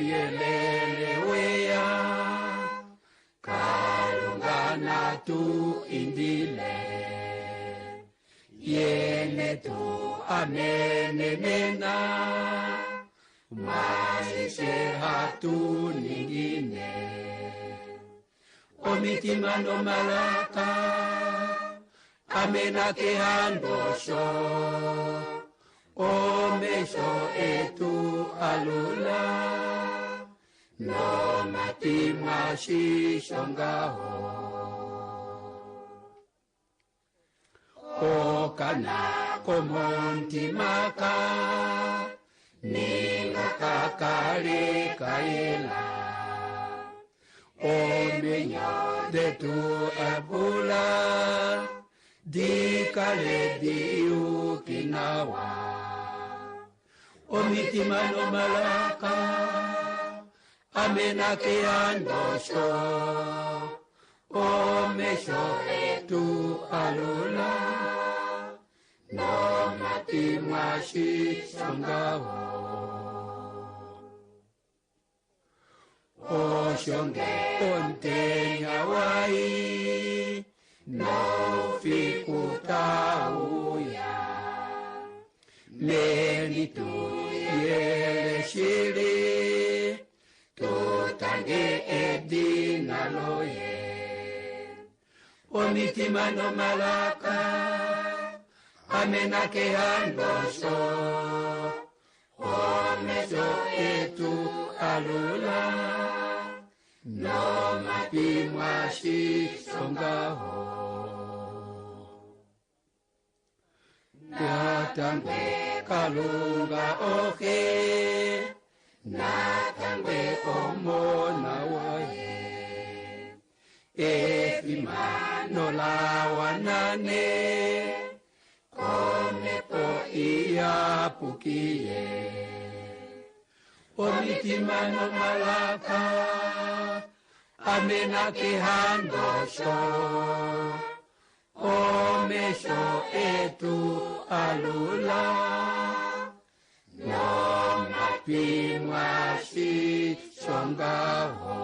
yelele weya kalungana tu indile yene tu amenenena maishe hatu ningine omitima no malaka amenake handosho omesho etu alula no matima shishongaho okana komontimaka ningakakale kaela omenyo de tu abula dikale diukinawa omitima no malaka amenake andosho omesho etu alula no matima shishongaho oshonge ontenya wai no fikutauya meni tu yele shiri tutange edina loye omitima no malaka amenake handosho omeso etu alula no matima shishongaho natangwe kalunga oke natangwe omona waye efimano lawanane konepo iapukie omitima no malaka amenake handosho omesho etu alula no matima shishongaho